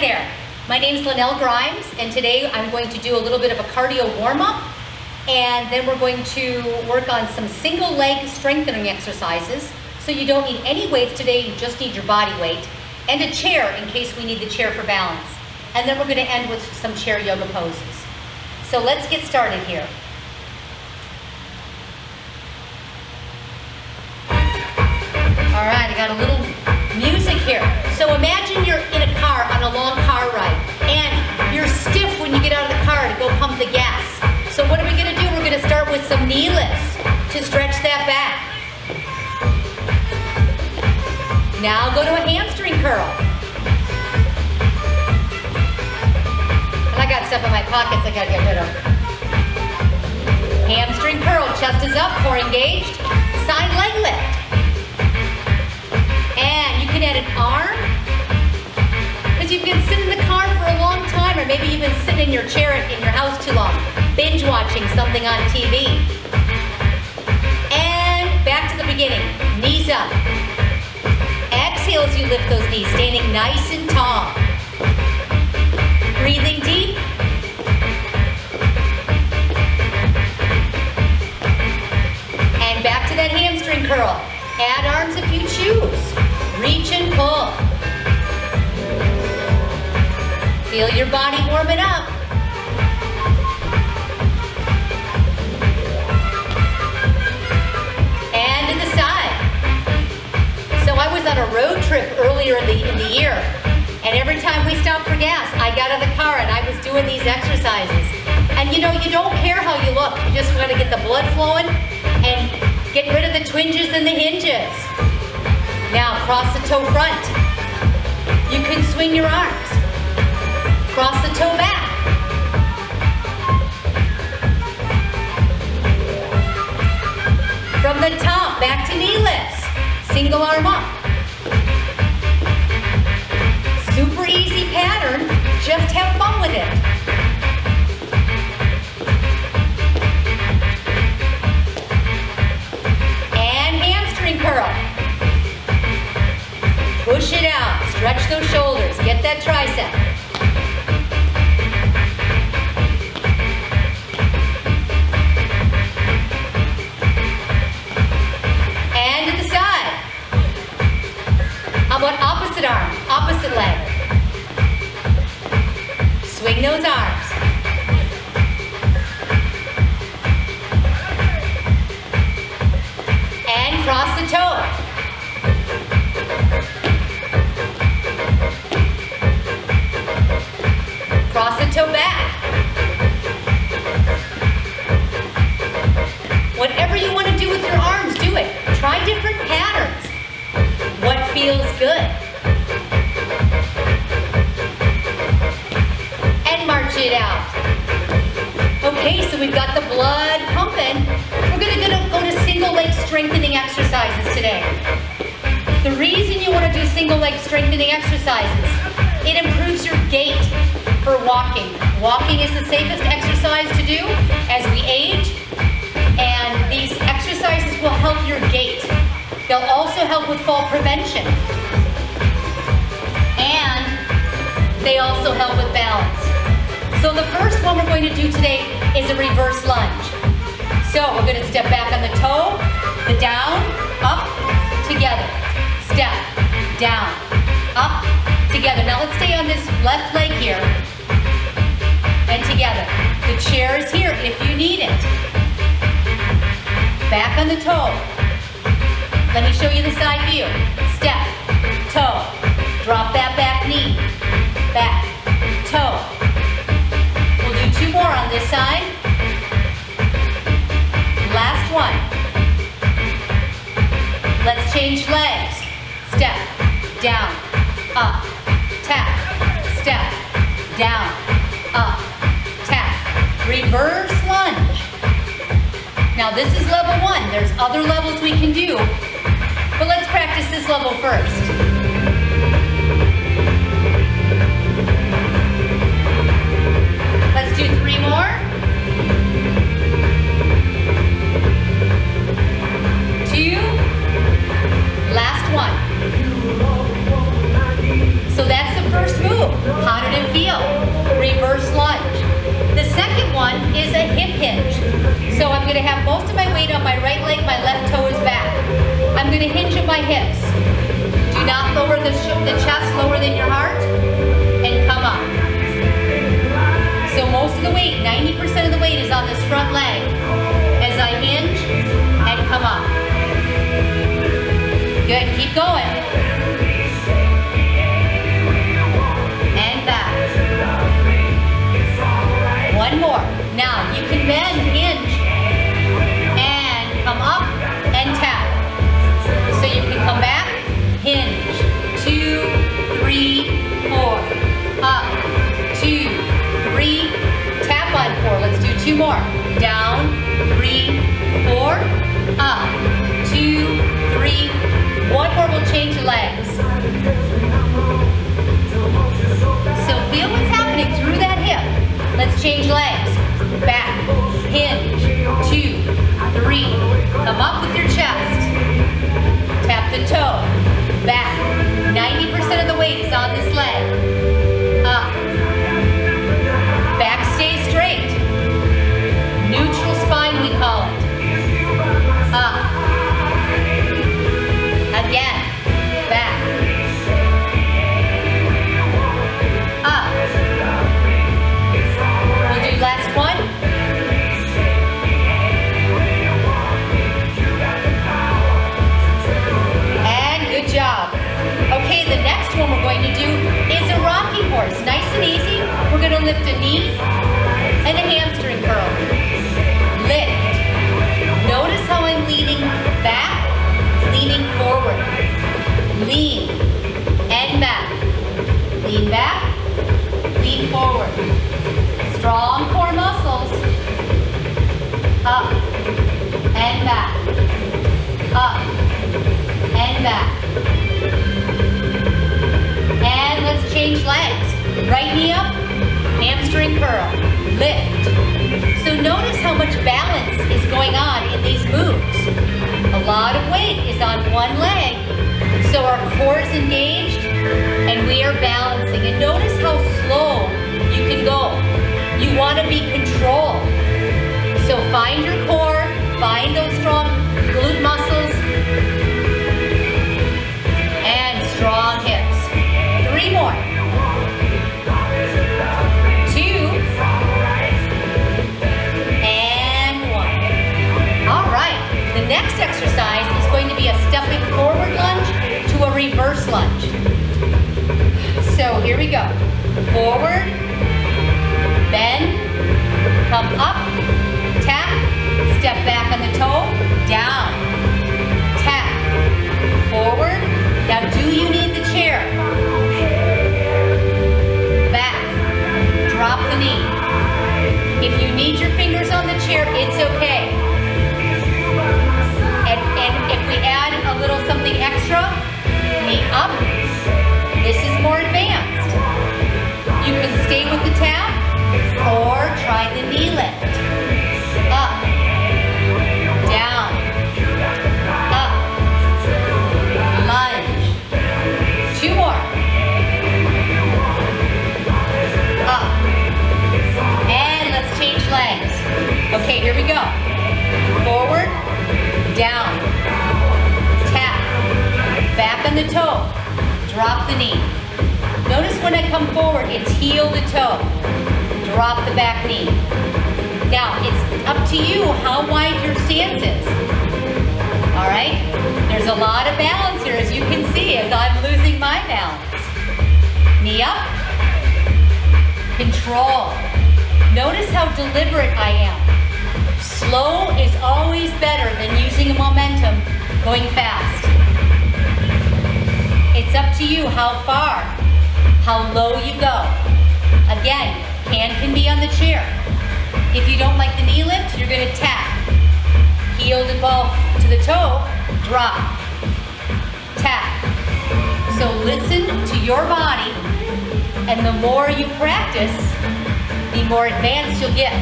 there, my name is Lynnell Grimes, and today I'm going to do a little bit of a cardio warm-up, and then we're going to work on some single leg strengthening exercises. So you don't need any weights today, you just need your body weight, and a chair in case we need the chair for balance. And then we're going to end with some chair yoga poses. So let's get started here. All right, I got a little music here. So imagine you're in a car on a long car ride, and you're stiff when you get out of the car to go pump the gas. So what are we gonna do? We're gonna start with some knee lifts to stretch that back. Now go to a hamstring curl. And I got stuff in my pockets I gotta get rid of. Hamstring curl, chest is up, core engaged. Side leg lift. And you can add an arm, because you've been sitting in the car for a long time, or maybe you've been sitting in your chair in your house too long, binge watching something on TV. And back to the beginning, knees up. Exhale as you lift those knees, standing nice and tall. Breathing deep. And back to that hamstring curl. Add arms if you choose. Reach and pull. Feel your body warming up. And to the side. So I was on a road trip earlier in the year, and every time we stopped for gas, I got out of the car and I was doing these exercises. And you know, you don't care how you look. You just want to get the blood flowing and get rid of the twinges and the hinges. Now, cross the toe front. You can swing your arms. Cross the toe back. From the top, back to knee lifts. Single arm up. Super easy pattern. Just have fun with it. And hamstring curl. Push it out, stretch those shoulders, get that tricep. And to the side. How about opposite arm, opposite leg? Swing those arms. And cross the toe. Cross the toe back. Whatever you want to do with your arms, do it. Try different patterns. What feels good? And march it out. Okay, so we've got the blood pumping. We're going to go to single leg strengthening exercises today. The reason you want to do single leg strengthening exercises, it improves your gait for walking. Walking is the safest exercise to do as we age, and these exercises will help your gait. They'll also help with fall prevention, and they also help with balance. So the first one we're going to do today is a reverse lunge. So we're going to step back on the toe, the down, up, together. Step, down, up, together. Now let's stay on this left leg here. And together. The chair is here if you need it. Back on the toe. Let me show you the side view. Step, toe. Drop that back knee. Back, toe. We'll do two more on this side. Last one. Let's change legs. Step, down, up, tap. Step, down, up, tap. Reverse lunge. Now this is level one. There's other levels we can do, but let's practice this level first. Let's do three more. Two. Last one. So that's the first move. How the chest lower than your heart, and come up. So most of the weight, 90% of the weight is on this front leg as I hinge and come up. Good, keep going. And back. One more. Now you can bend, hinge, and come up and tap. So you can come back, hinge, 2, 3, 4, up, 2, 3, tap on 4. Let's do 2 more. Down, 3, 4, up, 2, 3. One more, we'll change the legs. So feel what's happening through that hip. Let's change legs. Back, hinge, 2, 3. Come up with your chest. Tap the toe. Back. 90% of the weight is on this leg. Up. Back stays straight. Neutral spine, we call it. Up. Again. Back. Up. We'll do last one. And good job. Okay, the next one we're going to do is a rocking horse. Nice and easy. We're going to lift a knee and a hamstring curl. Lift. Notice how I'm leaning back, leaning forward. Lean and back. Lean back, lean forward. Strong core muscles. Up and back. Up and back. And let's change legs. Right knee up, hamstring curl. Lift. So notice how much balance is going on in these moves. A lot of weight is on one leg, so our core is engaged and we are balancing. And notice how slow you can go. You want to be controlled. So find your core, find those strong glute muscles, and strong hips. 3 more. 2. And 1. All right. The next exercise is going to be a stepping forward lunge to a reverse lunge. So here we go. Forward, bend, come up, tap, step back on the toe, down, tap, forward. Now do you need the chair? Back, drop the knee. If you need your fingers on the chair, it's okay. And if we add a little something extra, knee up, this is more advanced. You can stay with the tap or try the knee lift. Up, down, up, lunge. 2 more. Up. And let's change legs. Okay, here we go. Forward, down, tap, back on the toe, drop the knee. Notice when I come forward, it's heel to toe. Drop the back knee. Now, it's up to you how wide your stance is. All right? There's a lot of balance here, as you can see, as I'm losing my balance. Knee up. Control. Notice how deliberate I am. Slow is always better than using a momentum going fast. It's up to you how far, how low you go. Again, hand can be on the chair. If you don't like the knee lift, you're going to tap. Heel to ball to the toe, drop, tap. So listen to your body, and the more you practice, the more advanced you'll get.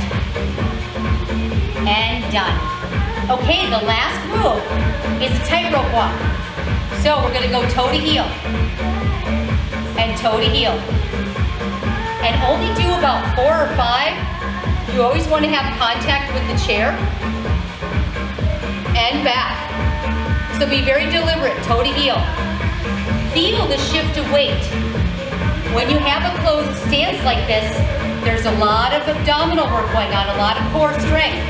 And done. Okay, the last move is a tightrope walk. So we're going to go toe to heel and toe to heel. And only do about 4 or 5. You always want to have contact with the chair and back. So be very deliberate, toe to heel. feel the shift of weight. When you have a closed stance like this, there's a lot of abdominal work going on, a lot of core strength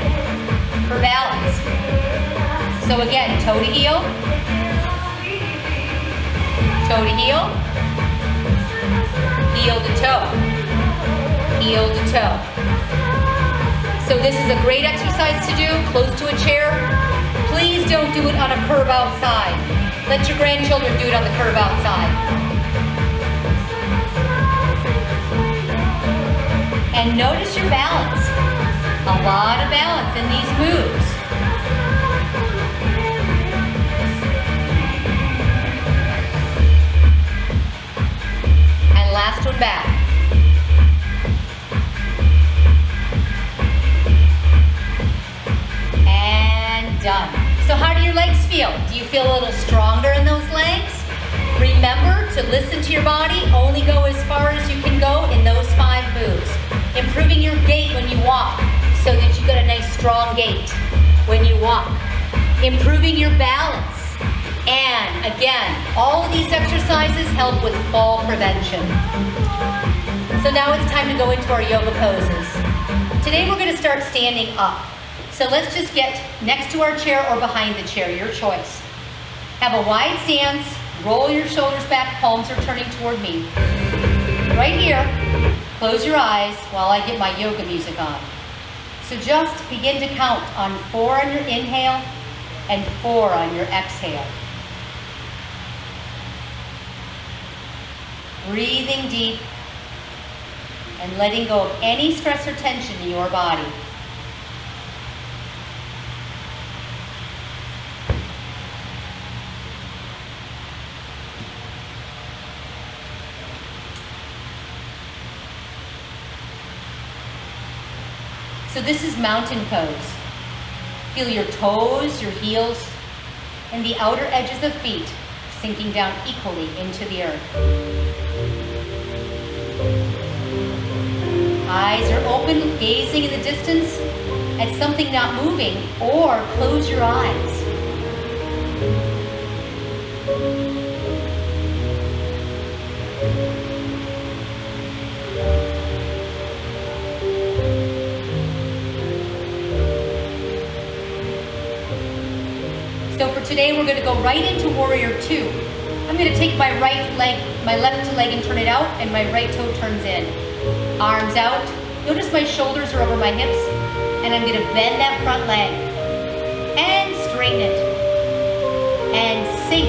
for balance. So again, toe to heel, toe to heel, heel to toe, heel to toe. So this is a great exercise to do, close to a chair. Please don't do it on a curve outside. Let your grandchildren do it on the curve outside. And notice your balance. A lot of balance in these moves. And last one back. And done. So how do your legs feel? Do you feel a little stronger in those legs? Remember to listen to your body. Only go as far as you can go in those 5 moves. Improving your gait when you walk so that you get a nice strong gait when you walk. Improving your balance. And again, all of these exercises help with fall prevention. So now it's time to go into our yoga poses. Today we're going to start standing up. So let's just get next to our chair or behind the chair, your choice. Have a wide stance, roll your shoulders back, palms are turning toward me. Right here, close your eyes while I get my yoga music on. So just begin to count on 4 on your inhale and 4 on your exhale. Breathing deep and letting go of any stress or tension in your body. So this is mountain pose. Feel your toes, your heels, and the outer edges of feet sinking down equally into the earth. Eyes are open, gazing in the distance at something not moving, or close your eyes. So for today, we're going to go right into Warrior 2. I'm going to take my right leg, my left leg and turn it out, and my right toe turns in. Arms out. Notice my shoulders are over my hips, and I'm going to bend that front leg and straighten it and sink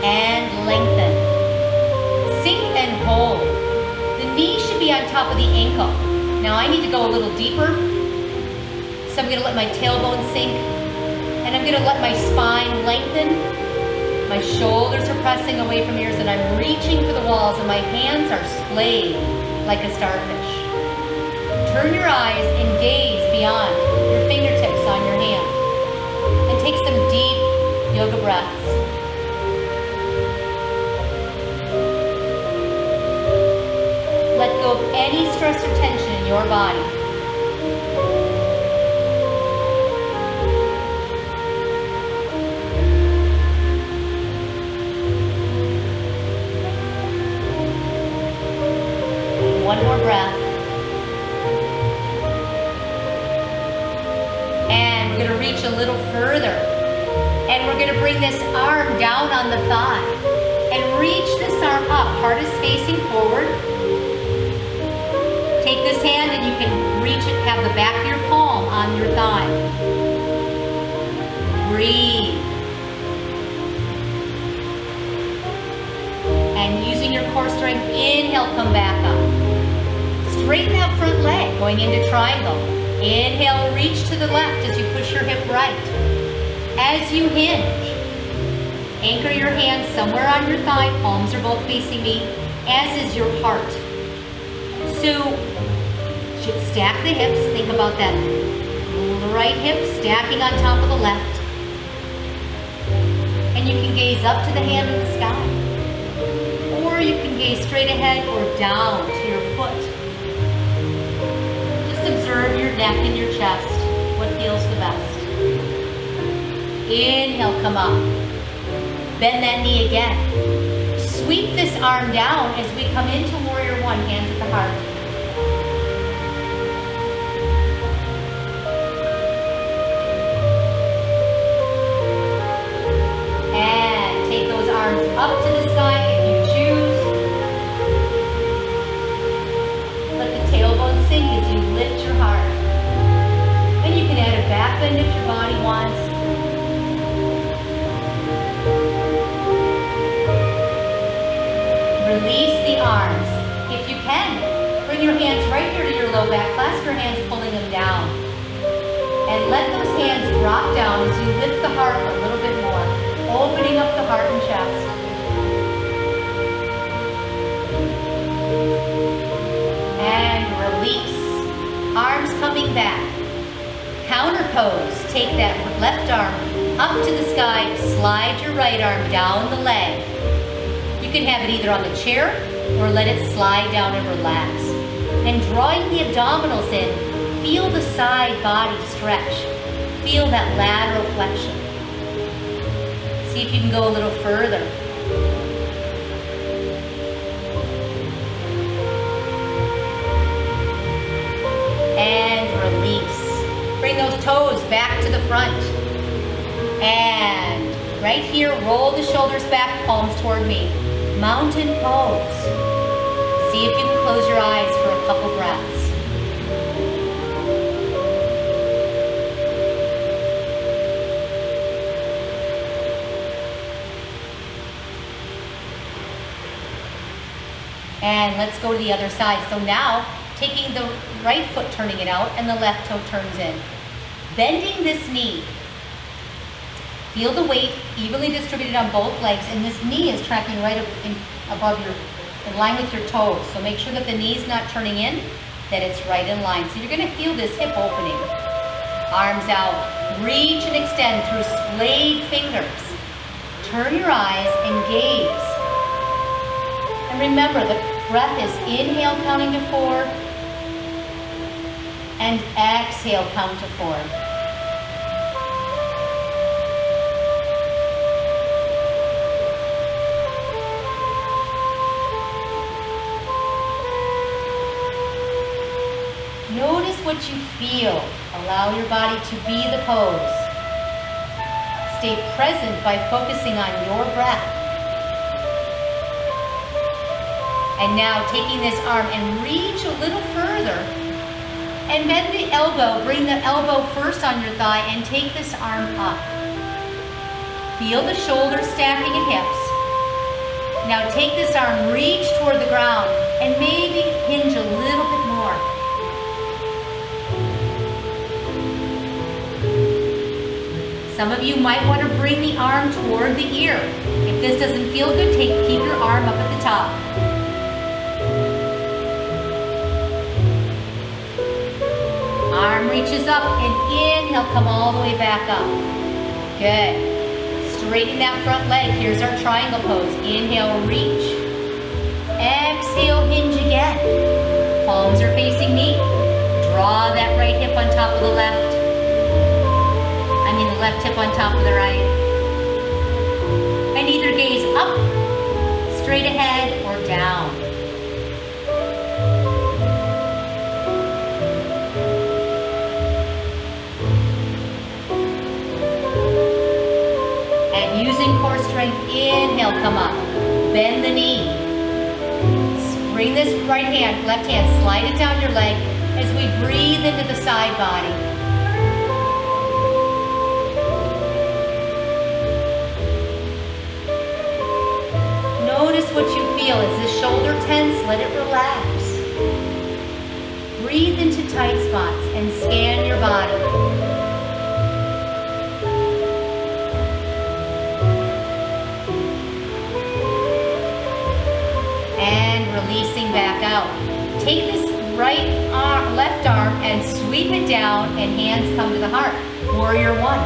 and lengthen. Sink and hold. The knee should be on top of the ankle. Now I need to go a little deeper, so I'm going to let my tailbone sink. And I'm going to let my spine lengthen. My shoulders are pressing away from ears, and I'm reaching for the walls, and my hands are splayed like a starfish. Turn your eyes and gaze beyond your fingertips on your hand. And take some deep yoga breaths. Let go of any stress or tension in your body. One more breath. And we're going to reach a little further. And we're going to bring this arm down on the thigh. And reach this arm up. Heart is facing forward. Take this hand and you can reach it, have the back of your palm on your thigh. Breathe. And using your core strength, inhale, come back up. Straighten that front leg, going into triangle. Inhale, reach to the left as you push your hip right. As you hinge, anchor your hands somewhere on your thigh, palms are both facing me, as is your heart. So, stack the hips, think about that. The right hip stacking on top of the left. And you can gaze up to the hand in the sky. Or you can gaze straight ahead or down to your foot. Observe your neck and your chest, what feels the best. Inhale, come up. Bend that knee again. Sweep this arm down as we come into warrior one, hands at the heart. And take those arms up to the sky if you choose. Let the tailbone sink as you lift your heart. And you can add a back bend if your body wants. Release the arms. If you can, bring your hands right here to your low back. Clasp your hands, pulling them down. And let those hands drop down as you lift the heart a little bit more, opening up the heart and chest. And release. Arms coming back. Counter pose. Take that left arm up to the sky. Slide your right arm down the leg. You can have it either on the chair or let it slide down and relax. And drawing the abdominals in, feel the side body stretch. Feel that lateral flexion. See if you can go a little further. And release. Bring those toes back to the front. And right here, roll the shoulders back, palms toward me. Mountain pose. See if you can close your eyes for a couple breaths. And let's go to the other side. So now, taking the right foot, turning it out, and the left toe turns in. Bending this knee. Feel the weight evenly distributed on both legs, and this knee is tracking right in line with your toes. So make sure that the knee's not turning in, that it's right in line. So you're gonna feel this hip opening. Arms out, reach and extend through splayed fingers. Turn your eyes and gaze. And remember, the breath is inhale counting to 4, and exhale count to 4. Notice what you feel. Allow your body to be the pose. Stay present by focusing on your breath. And now taking this arm and reach a little further and bend the elbow. Bring the elbow first on your thigh and take this arm up. Feel the shoulders stacking at hips. Now take this arm, reach toward the ground, and maybe hinge a little bit more. Some of you might want to bring the arm toward the ear. If this doesn't feel good, keep your arm up at the top. Arm reaches up and inhale, come all the way back up. Good. Straighten that front leg. Here's our triangle pose. Inhale, reach. Exhale, hinge again. Palms are facing me. Draw that right hip on top of the left. The left hip on top of the right. And either gaze up, straight ahead, or down. And using core strength, inhale, come up. Bend the knee. Bring this left hand, slide it down your leg as we breathe into the side body. Notice what you feel. Is the shoulder tense? Let it relax. Breathe into tight spots and scan your body. And releasing back out. Take this left arm and sweep it down, and hands come to the heart. Warrior one.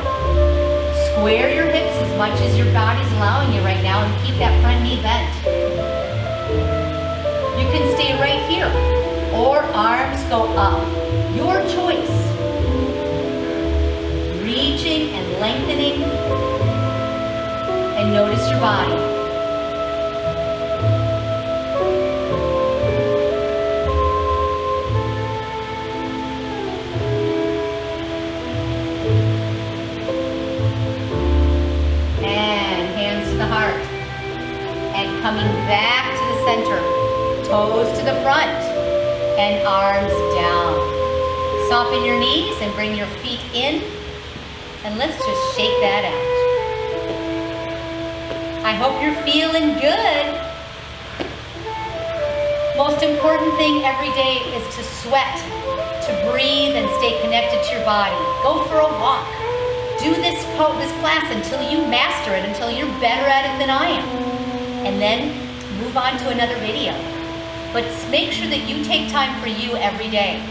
Square your hips as much as your body's allowing you right now, and keep that front knee bent. You can stay right here, or arms go up. Your choice. Reaching and lengthening. And and notice your body. And hands to the heart. And coming back to the center. Toes to the front and arms down. Soften your knees and bring your feet in. And let's just shake that out. I hope you're feeling good. Most important thing every day is to sweat, to breathe and stay connected to your body. Go for a walk. Do this class until you master it, until you're better at it than I am. And then move on to another video. But make sure that you take time for you every day.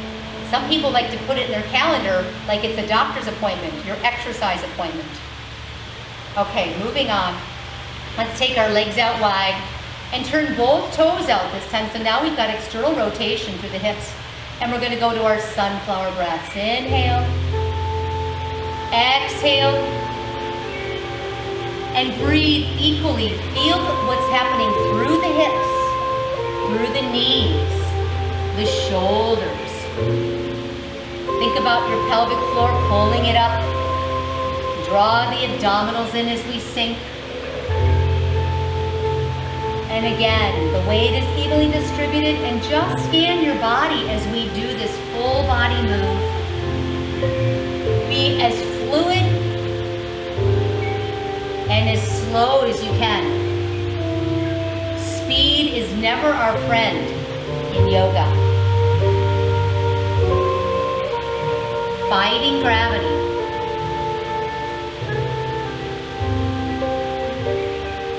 Some people like to put it in their calendar like it's a doctor's appointment, your exercise appointment. Okay, moving on. Let's take our legs out wide and turn both toes out this time. So now we've got external rotation through the hips. And we're gonna go to our sunflower breaths. Inhale, exhale, and breathe equally. Feel what's happening through the hips, through the knees, the shoulders. Think about your pelvic floor, pulling it up. Draw the abdominals in as we sink. And again, the weight is evenly distributed, and just scan your body as we do this full body move. Be as fluid and as slow as you can. Speed is never our friend in yoga. Fighting gravity.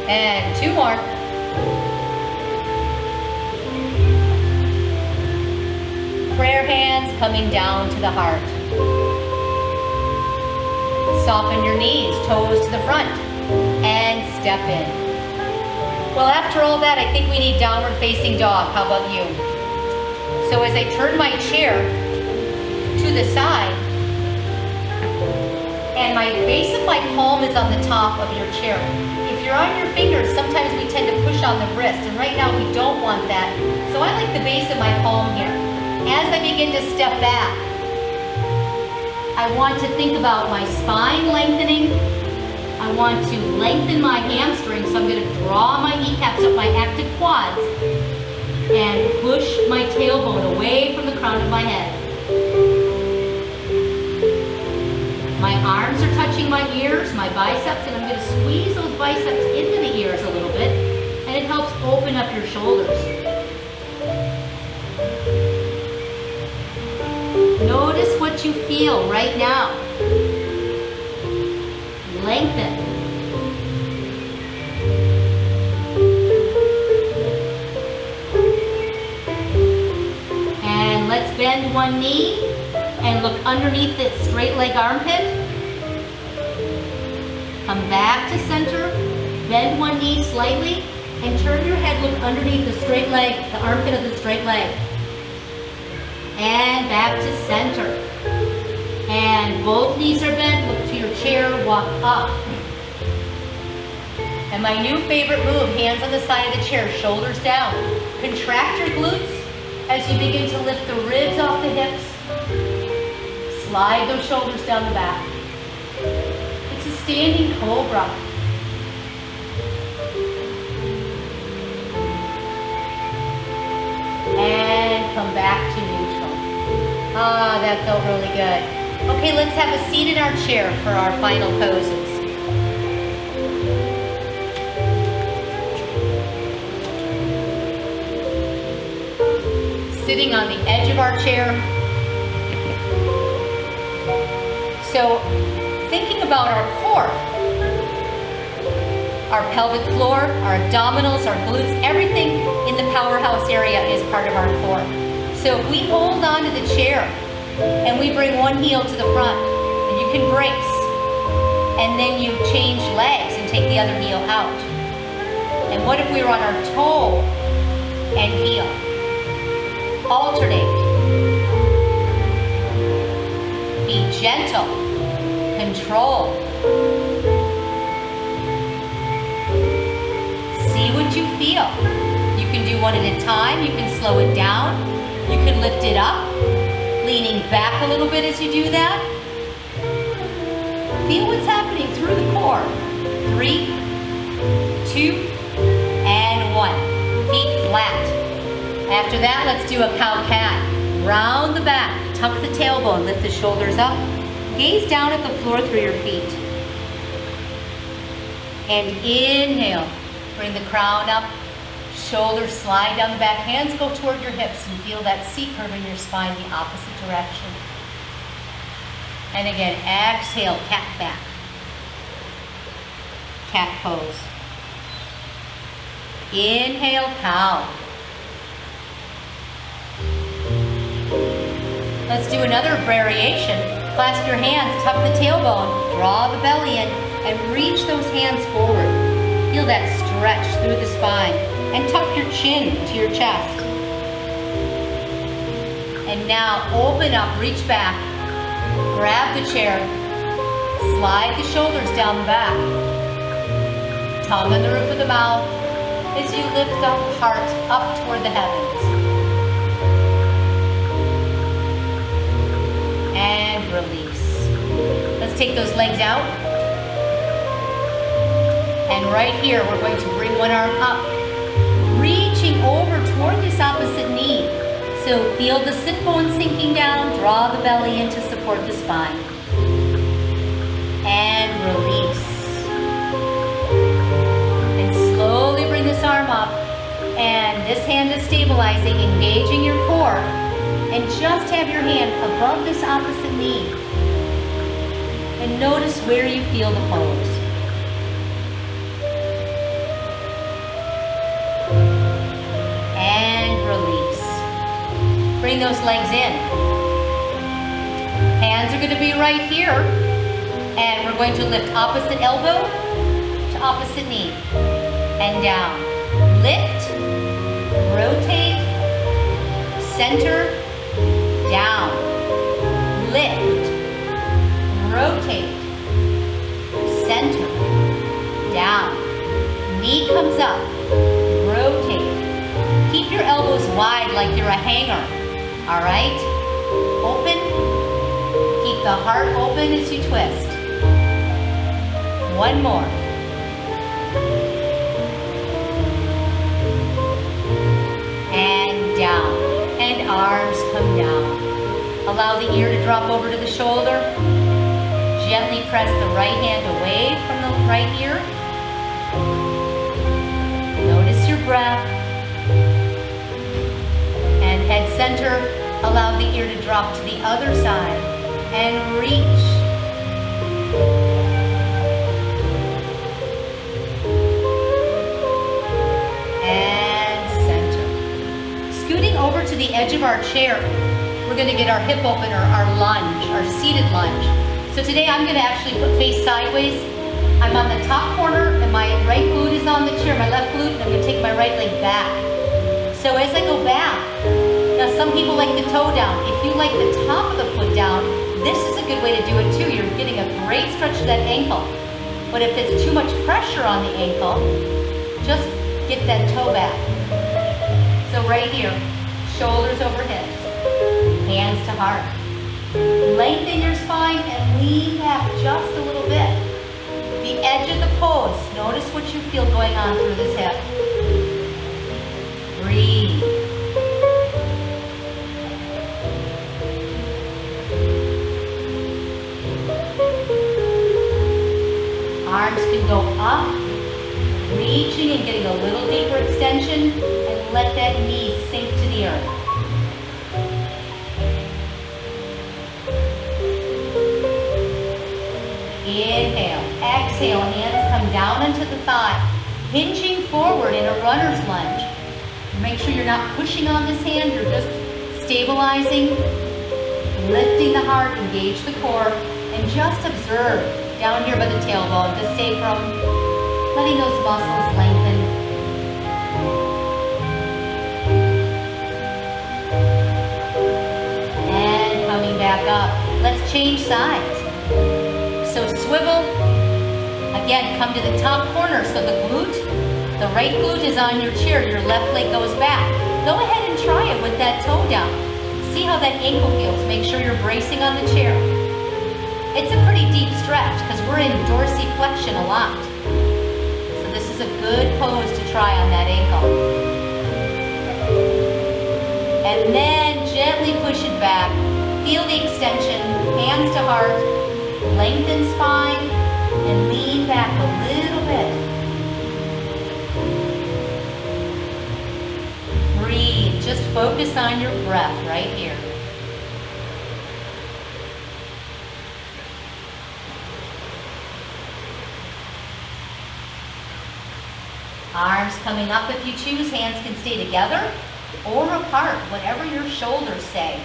And two more. Prayer hands coming down to the heart. Soften your knees, toes to the front, and step in. Well, after all that, I think we need downward facing dog. How about you? So as I turn my chair to the side, and my base of my palm is on the top of your chair. If you're on your fingers, sometimes we tend to push on the wrist, and right now we don't want that. So I like the base of my palm here. As I begin to step back, I want to think about my spine lengthening. I want to lengthen my hamstrings, so I'm going to draw my kneecaps up my active quads and push my tailbone away from the crown of my head. My arms are touching my ears, my biceps, and I'm going to squeeze those biceps into the ears a little bit, and it helps open up your shoulders. Notice what you feel right now. Lengthen. And let's bend one knee and look underneath that straight leg armpit. Come back to center, bend one knee slightly, and turn your head, look underneath the straight leg, the armpit of the straight leg. And back to center. And both knees are bent, look to your chair, walk up. And my new favorite move, hands on the side of the chair, shoulders down. Contract your glutes as you begin to lift the ribs off the hips. Slide those shoulders down the back. It's a standing cobra. And come back to neutral. Ah, that felt really good. Okay, let's have a seat in our chair for our final poses. Sitting on the edge of our chair. So, thinking about our core, our pelvic floor, our abdominals, our glutes, everything in the powerhouse area is part of our core. So if we hold on to the chair and we bring one heel to the front, and you can brace, and then you change legs and take the other heel out. And what if we were on our toe and heel? Alternate. Be gentle. Control. feel. You can do one at a time. You can slow it down. You can lift it up, leaning back a little bit as you do that. Feel what's happening through the core. 3, 2, and 1. Feet flat. After that, let's do a cow-cat. Round the back, tuck the tailbone, lift the shoulders up. Gaze down at the floor through your feet. And inhale, bring the crown up. Shoulders slide down the back, hands go toward your hips and feel that C curve in your spine the opposite direction. And again, exhale, cat back. Cat pose. Inhale, cow. Let's do another variation. Clasp your hands, tuck the tailbone, draw the belly in, and reach those hands forward. Feel that stretch through the spine. And tuck your chin to your chest. And now open up, reach back. Grab the chair. Slide the shoulders down the back. Tongue on the roof of the mouth as you lift up heart up toward the heavens. And release. Let's take those legs out. And right here, we're going to bring one arm up, reaching over toward this opposite knee. So feel the sit bone sinking down, draw the belly in to support the spine. And release. And slowly bring this arm up. And this hand is stabilizing, engaging your core. And just have your hand above this opposite knee. And notice where you feel the pose. Bring those legs in. Hands are going to be right here. And we're going to lift opposite elbow to opposite knee. And down. Lift. Rotate. Center. Down. Lift. Rotate. Center. Down. Knee comes up. Rotate. Keep your elbows wide like you're a hanger. All right? Open. Keep the heart open as you twist. One more. And down. And arms come down. Allow the ear to drop over to the shoulder. Gently press the right hand away from the right ear. Notice your breath. And head center, allow the ear to drop to the other side and reach. And center. Scooting over to the edge of our chair, we're going to get our hip opener, our lunge, our seated lunge. So today I'm going to actually put face sideways. I'm on the top corner and my right glute is on the chair, my left glute, and I'm going to take my right leg back. So as I go back, now some people like the toe down. If you like the top of the foot down, this is a good way to do it too. You're getting a great stretch to that ankle. But if it's too much pressure on the ankle, just get that toe back. So right here, shoulders over hips, hands to heart. Lengthen your spine and lean back just a little bit. The edge of the pose, notice what you feel going on through this hip. Breathe. Arms can go up, reaching and getting a little deeper extension, and let that knee sink to the earth. Inhale, exhale, hands come down into the thigh, hinging forward in a runner's lunge. Make sure you're not pushing on this hand, you're just stabilizing, lifting the heart, engage the core, and just observe down here by the tailbone, the sacrum, letting those muscles lengthen. And coming back up. Let's change sides. So swivel, again, come to the top corner, so the glute The right glute is on your chair, your left leg goes back. Go ahead and try it with that toe down. See how that ankle feels. Make sure you're bracing on the chair. It's a pretty deep stretch because we're in dorsiflexion a lot. So this is a good pose to try on that ankle. And then gently push it back. Feel the extension, hands to heart, lengthen spine, and lean back a little bit. Breathe, just focus on your breath right here. Arms coming up if you choose, hands can stay together or apart, whatever your shoulders say.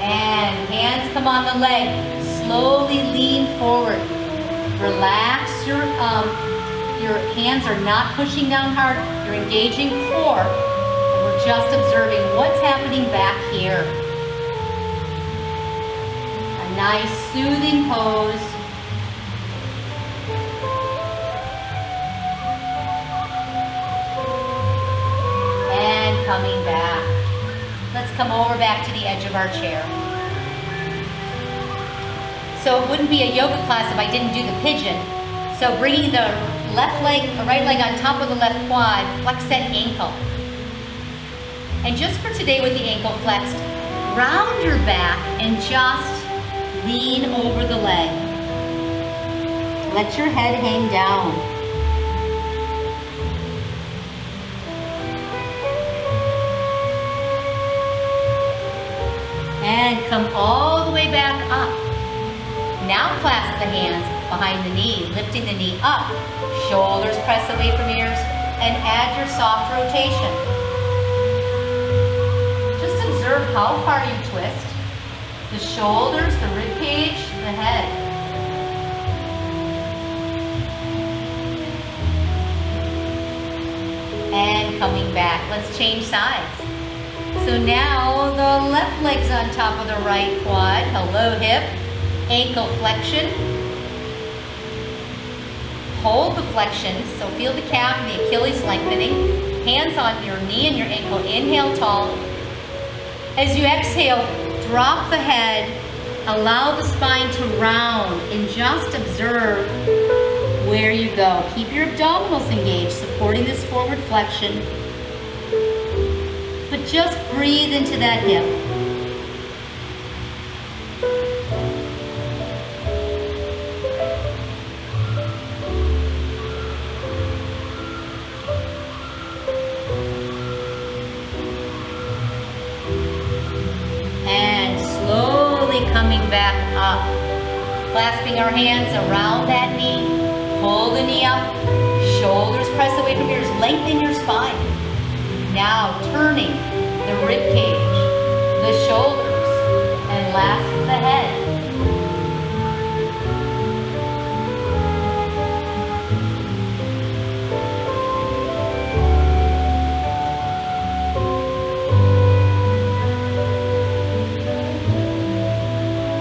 And hands come on the leg. Slowly lean forward. Relax your hands are not pushing down hard. You're engaging core. And we're just observing what's happening back here. A nice soothing pose. And coming back. Let's come over back to the edge of our chair. So it wouldn't be a yoga class if I didn't do the pigeon. So bringing the left leg, the right leg on top of the left quad, flex that ankle. And just for today with the ankle flexed, round your back and just lean over the leg. Let your head hang down. And come all the way back up. Now clasp the hands behind the knee, lifting the knee up. Shoulders press away from ears, and add your soft rotation. Just observe how far you twist. The shoulders, the rib cage, the head. And coming back. Let's change sides. So now the left leg's on top of the right quad. Hello, hip. Ankle flexion. Hold the flexion, so feel the calf and the Achilles lengthening. Hands on your knee and your ankle. Inhale tall. As you exhale, drop the head. Allow the spine to round and just observe where you go. Keep your abdominals engaged, supporting this forward flexion. But just breathe into that hip. And slowly coming back up. Clasping our hands around that knee. Pull the knee up. Shoulders press away from ears. Lengthen your spine. Now turning the rib cage, the shoulders, and last the head.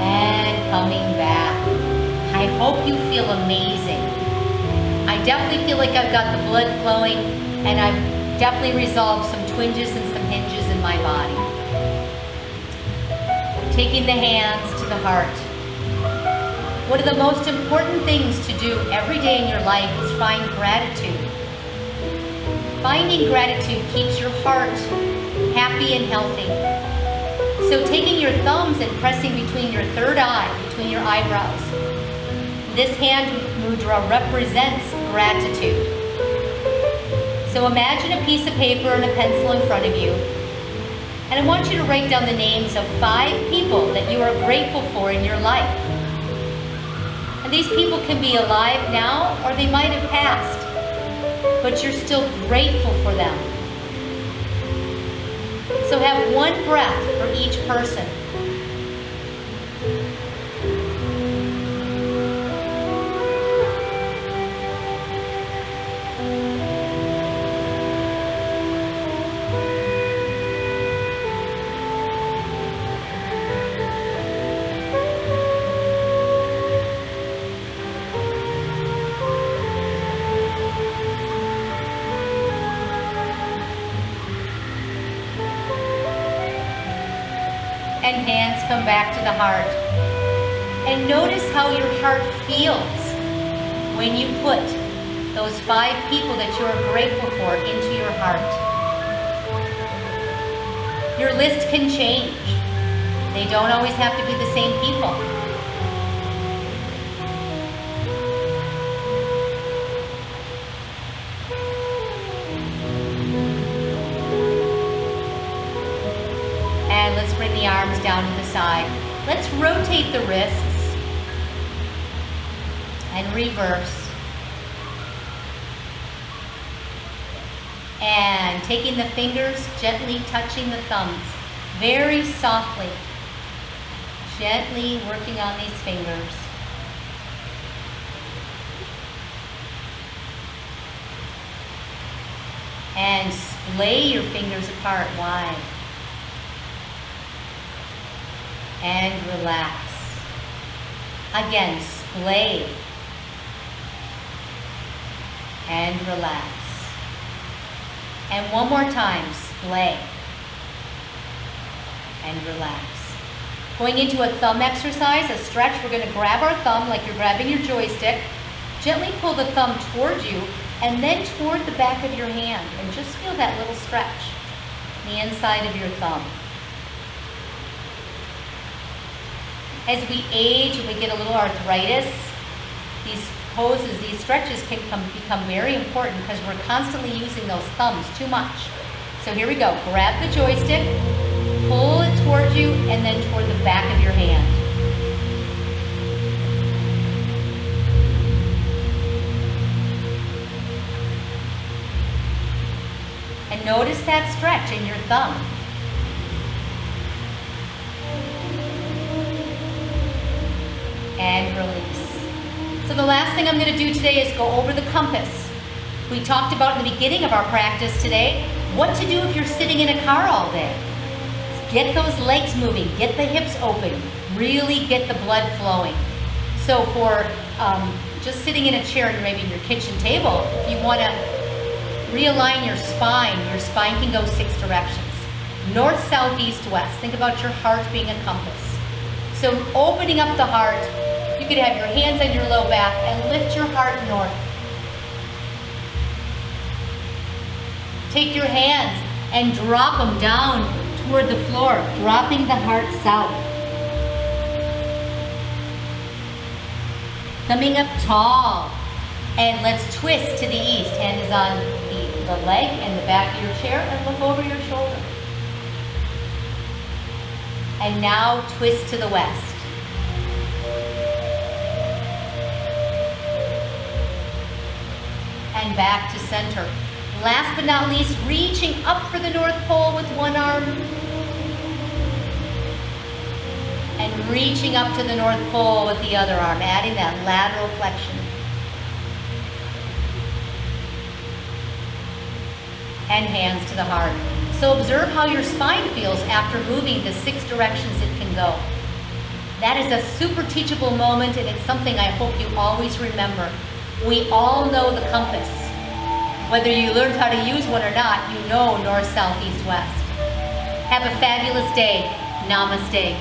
And coming back. I hope you feel amazing. I definitely feel like I've got the blood flowing, and I've definitely resolved some twinges and some hinges in my body. Taking the hands to the heart. One of the most important things to do every day in your life is find gratitude. Finding gratitude keeps your heart happy and healthy. So taking your thumbs and pressing between your third eye, between your eyebrows. This hand mudra represents gratitude. So imagine a piece of paper and a pencil in front of you. And I want you to write down the names of 5 people that you are grateful for in your life. And these people can be alive now, or they might have passed, but you're still grateful for them. So have one breath for each person. And hands come back to the heart. And notice how your heart feels when you put those 5 people that you are grateful for into your heart. Your list can change. They don't always have to be the same people. And let's bring the arms down to the side. Let's rotate the wrists and reverse. And taking the fingers, gently touching the thumbs, very softly. Gently working on these fingers. And splay your fingers apart wide. And relax. Again, splay. And relax. And one more time, splay. And relax. Going into a thumb exercise, a stretch, we're going to grab our thumb like you're grabbing your joystick. Gently pull the thumb toward you and then toward the back of your hand. And just feel that little stretch on the inside of your thumb. As we age and we get a little arthritis, these poses, these stretches can become very important because we're constantly using those thumbs too much. So here we go. Grab the joystick, pull it toward you, and then toward the back of your hand. And notice that stretch in your thumb. And release. So the last thing I'm going to do today is go over the compass. We talked about in the beginning of our practice today what to do if you're sitting in a car all day. Get those legs moving, get the hips open, really get the blood flowing. So for just sitting in a chair and maybe your kitchen table, if you want to realign your spine can go 6 directions. North, south, east, west. Think about your heart being a compass. So opening up the heart, you could have your hands on your low back and lift your heart north. Take your hands and drop them down toward the floor, dropping the heart south. Coming up tall. And let's twist to the east. Hand is on the leg and the back of your chair and look over your shoulder. And now twist to the west. And back to center. Last but not least, reaching up for the North Pole with one arm. And reaching up to the North Pole with the other arm, adding that lateral flexion. And hands to the heart. So observe how your spine feels after moving the 6 directions it can go. That is a super teachable moment, and it's something I hope you always remember. We all know the compass. Whether you learned how to use one or not, you know north, south, east, west. Have a fabulous day. Namaste.